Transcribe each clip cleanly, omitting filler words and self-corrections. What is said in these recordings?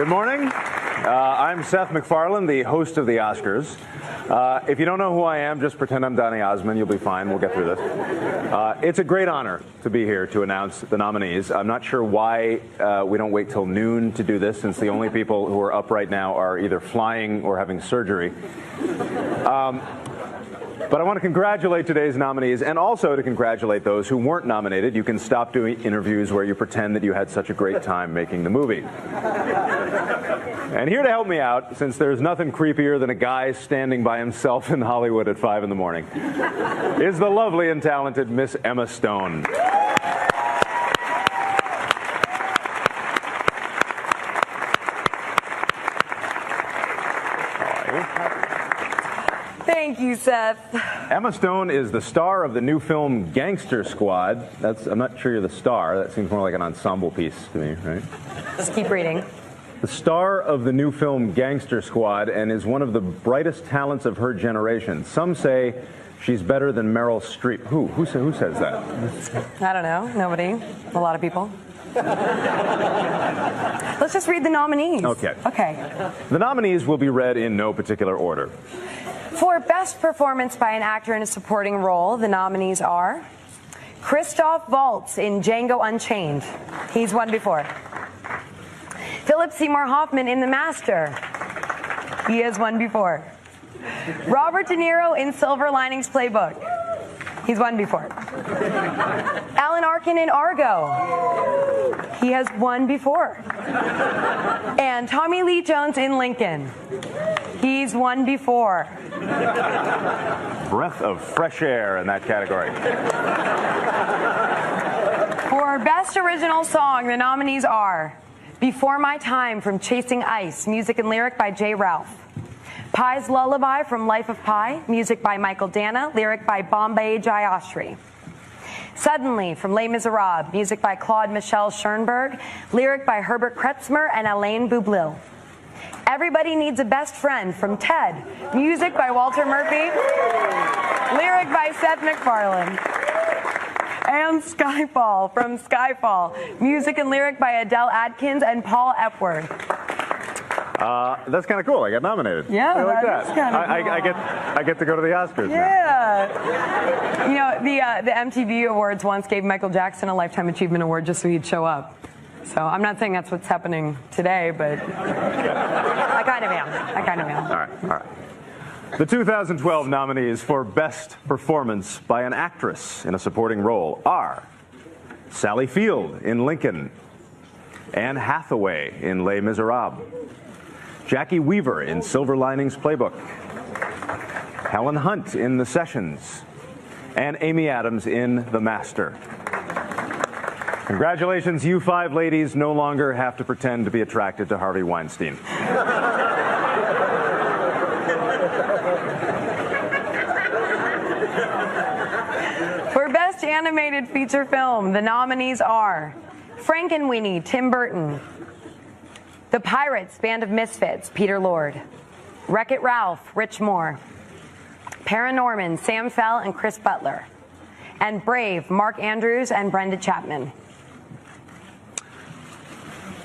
Good morning. I'm Seth MacFarlane, the host of the Oscars. If you don't know who I am, just pretend I'm Donny Osmond. You'll be fine. We'll get through this. It's a great honor to be here to announce the nominees. I'm not sure why we don't wait till noon to do this, since the only people who are up right now are either flying or having surgery. But I want to congratulate today's nominees, and also to congratulate those who weren't nominated. You can stop doing interviews where you pretend that you had such a great time making the movie. And here to help me out, since there's nothing creepier than a guy standing by himself in Hollywood at 5 in the morning, is the lovely and talented Miss Emma Stone. Thank you, Seth. Emma Stone is the star of the new film Gangster Squad. I'm not sure you're the star. That seems more like an ensemble piece to me, right? Just keep reading. The star of the new film Gangster Squad, and is one of the brightest talents of her generation. Some say she's better than Meryl Streep. Who says that? I don't know. Nobody. A lot of people. Let's just read the nominees. Okay. Okay. The nominees will be read in no particular order. For Best Performance by an Actor in a Supporting Role, the nominees are Christoph Waltz in Django Unchained. He's won before. Philip Seymour Hoffman in The Master. He has won before. Robert De Niro in Silver Linings Playbook. He's won before. Alan Arkin in Argo. He has won before. And Tommy Lee Jones in Lincoln. He's won before. Breath of fresh air in that category. For Best Original Song, the nominees are Before My Time from Chasing Ice, music and lyric by Jay Ralph. Pi's Lullaby from Life of Pi, music by Michael Dana, lyric by Bombay Jayashri. Suddenly from Les Miserables, music by Claude Michel Schoenberg, lyric by Herbert Kretzmer and Alain Boublil. Everybody Needs a Best Friend from Ted, music by Walter Murphy, lyric by Seth MacFarlane. And Skyfall from Skyfall, music and lyric by Adele Adkins and Paul Epworth. That's kind of cool. I got nominated. Yeah, I like that is kind of cool. I get to go to the Oscars now. Yeah. You know, the MTV Awards once gave Michael Jackson a Lifetime Achievement Award just so he'd show up. So I'm not saying that's what's happening today, but I kind of am. All right. The 2012 nominees for Best Performance by an Actress in a Supporting Role are Sally Field in Lincoln, Anne Hathaway in Les Miserables, Jackie Weaver in Silver Linings Playbook, Helen Hunt in The Sessions, and Amy Adams in The Master. Congratulations, you 5 ladies no longer have to pretend to be attracted to Harvey Weinstein. For Best Animated Feature Film, the nominees are Frankenweenie, Tim Burton. The Pirates, Band of Misfits, Peter Lord. Wreck-It Ralph, Rich Moore. Paranorman, Sam Fell and Chris Butler. And Brave, Mark Andrews and Brenda Chapman.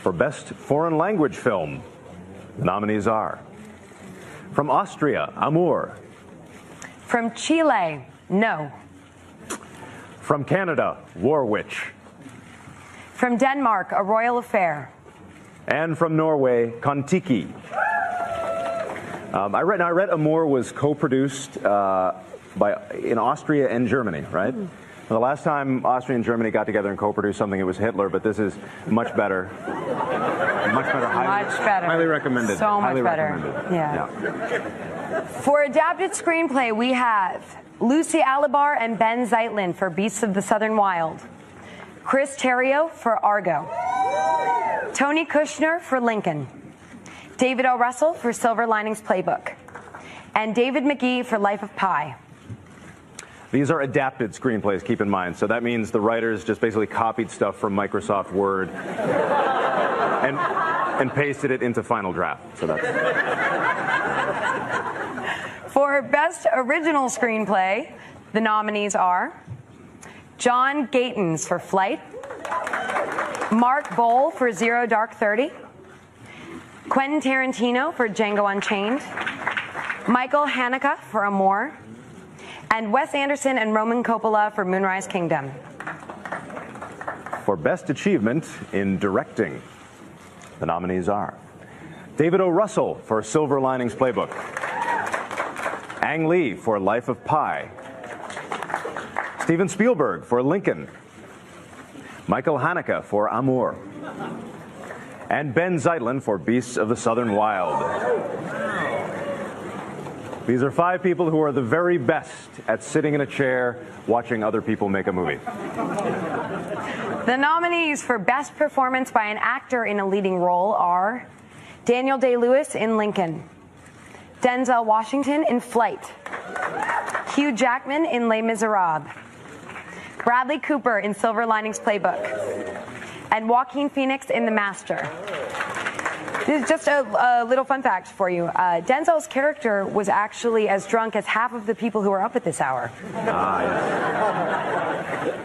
For Best Foreign Language Film, the nominees are from Austria, Amour. From Chile, No. From Canada, War Witch. From Denmark, A Royal Affair. And from Norway, Kon-Tiki. I read Amour was co-produced in Austria and Germany, right? The last time Austria and Germany got together and co-produced something, it was Hitler, but this is much better. Much better. Highly recommended. So much highly better. Recommended. Yeah. For Adapted Screenplay, we have Lucy Alibar and Ben Zeitlin for Beasts of the Southern Wild. Chris Terrio for Argo. Tony Kushner for Lincoln. David O. Russell for Silver Linings Playbook. And David McGee for Life of Pi. These are adapted screenplays, keep in mind. So that means the writers just basically copied stuff from Microsoft Word and pasted it into Final Draft. So that's... For Best Original Screenplay, the nominees are John Gatins for Flight, Mark Bowl for Zero Dark 30, Quentin Tarantino for Django Unchained, Michael Haneke for Amour, and Wes Anderson and Roman Coppola for Moonrise Kingdom. For Best Achievement in Directing, the nominees are David O. Russell for Silver Linings Playbook, Ang Lee for Life of Pi, Steven Spielberg for Lincoln, Michael Haneke for Amour, and Ben Zeitlin for Beasts of the Southern Wild. These are 5 people who are the very best at sitting in a chair watching other people make a movie. The nominees for Best Performance by an Actor in a Leading Role are Daniel Day-Lewis in Lincoln, Denzel Washington in Flight, Hugh Jackman in Les Miserables, Bradley Cooper in Silver Linings Playbook, and Joaquin Phoenix in The Master. This is just a little fun fact for you. Denzel's character was actually as drunk as half of the people who are up at this hour.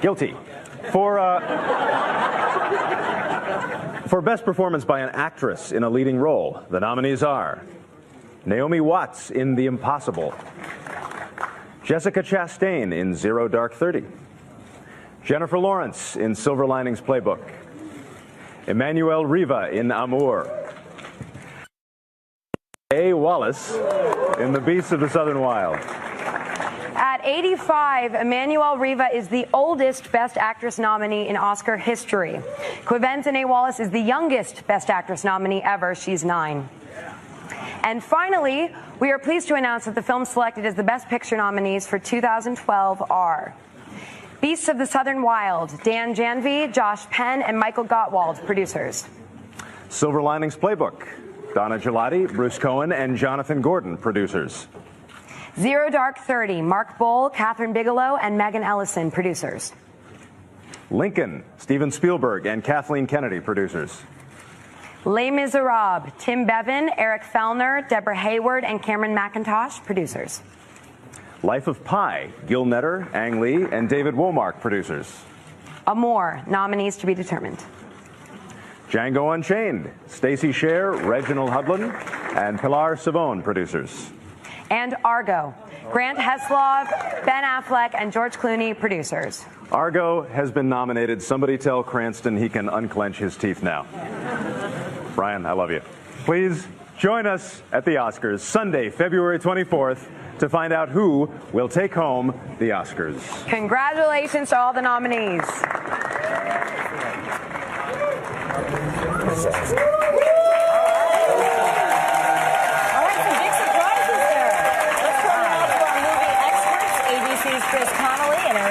Guilty. For Best Performance by an Actress in a Leading Role, the nominees are Naomi Watts in The Impossible, Jessica Chastain in Zero Dark 30, Jennifer Lawrence in Silver Linings Playbook, Emmanuel Riva in Amour, A. Wallace in The Beasts of the Southern Wild. At 85, Emmanuel Riva is the oldest Best Actress nominee in Oscar history. Quivenza Wallace is the youngest Best Actress nominee ever. She's 9. And finally, we are pleased to announce that the films selected as the Best Picture nominees for 2012 are Beasts of the Southern Wild, Dan Janvey, Josh Penn, and Michael Gottwald, producers. Silver Linings Playbook, Donna Gelati, Bruce Cohen, and Jonathan Gordon, producers. Zero Dark 30, Mark Bowl, Catherine Bigelow, and Megan Ellison, producers. Lincoln, Steven Spielberg and Kathleen Kennedy, producers. Les Miserables, Tim Bevan, Eric Fellner, Deborah Hayward, and Cameron McIntosh, producers. Life of Pi, Gil Netter, Ang Lee, and David Womark, producers. Amour, nominees to be determined. Django Unchained, Stacey Scher, Reginald Hudlin, and Pilar Savone, producers. And Argo, Grant Heslov, Ben Affleck, and George Clooney, producers. Argo has been nominated. Somebody tell Cranston he can unclench his teeth now. Brian, I love you. Please join us at the Oscars Sunday, February 24th to find out who will take home the Oscars. Congratulations to all the nominees.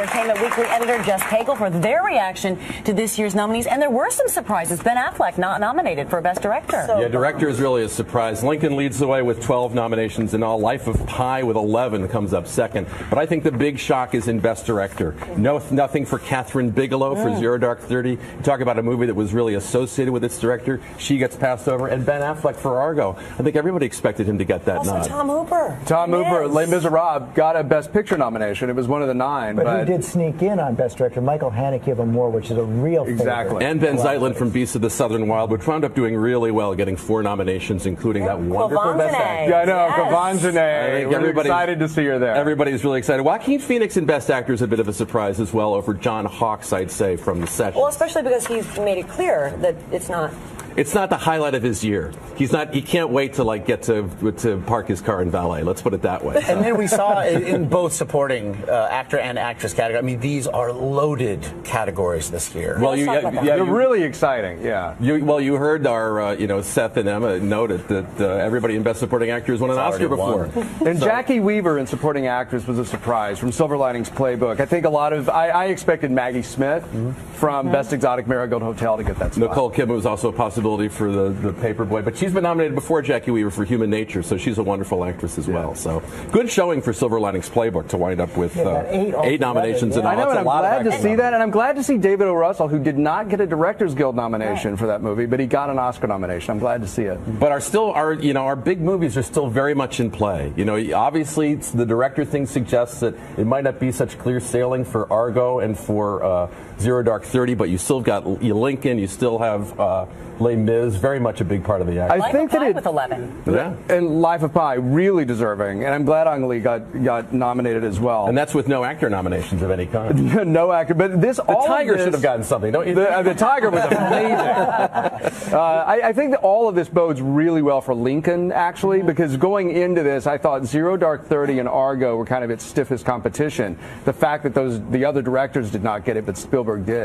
Entertainment Weekly editor Jess Cagle for their reaction to this year's nominees. And there were some surprises. Ben Affleck not nominated for Best Director. Yeah, director is really a surprise. Lincoln leads the way with 12 nominations in all. Life of Pi with 11 comes up second. But I think the big shock is in Best Director. Nothing for Catherine Bigelow for Zero Dark 30. You talk about a movie that was really associated with its director. She gets passed over. And Ben Affleck for Argo. I think everybody expected him to get that also nod. Tom Hooper. Tom Hooper, Les Miserables, got a Best Picture nomination. It was one of the 9. But who did sneak in on Best Director? Michael Haneke of Amour, which is a real favorite. And Ben Zeitlin from Beasts of the Southern Wild, which wound up doing really well, getting 4 nominations, including that wonderful Best Actor. Yeah, I know, Quivenza. We're excited to see her there. Everybody's really excited. Joaquin Phoenix in Best Actor is a bit of a surprise as well over John Hawkes, I'd say, from The Sessions. Well, especially because he's made it clear that it's not the highlight of his year. He can't wait to get to park his car in valet. Let's put it that way. And then we saw in both supporting actor and actress category. I mean, these are loaded categories this year. Well, they're really exciting. Yeah. You heard our Seth and Emma noted that everybody in Best Supporting Actor has won an Oscar before. And Jackie Weaver in Supporting Actress was a surprise from Silver Linings Playbook. I think I expected Maggie Smith from Best Exotic Marigold Hotel to get that spot. Nicole Kidman was also a possibility for the Paperboy, but she's been nominated before Jackie Weaver for Human Nature, so she's a wonderful actress as well. So good showing for Silver Linings Playbook to wind up with 8 nominations and all. I know, and I'm glad to see that, and I'm glad to see David O. Russell, who did not get a Directors Guild nomination for that movie, but he got an Oscar nomination. I'm glad to see it. But our big movies are still very much in play. Obviously the director thing suggests that it might not be such clear sailing for Argo and for Zero Dark 30, but you still got Lincoln, you still have Les Les Mis, very much a big part of the act. I think that with 11. Yeah. And Life of Pi, really deserving. And I'm glad Ang Lee got nominated as well. And that's with no actor nominations of any kind. No actor. But this, the Tiger should have gotten something, don't you? The Tiger was amazing. I think that all of this bodes really well for Lincoln, actually, because going into this, I thought Zero Dark 30 and Argo were kind of its stiffest competition. The fact that the other directors did not get it, but Spielberg did.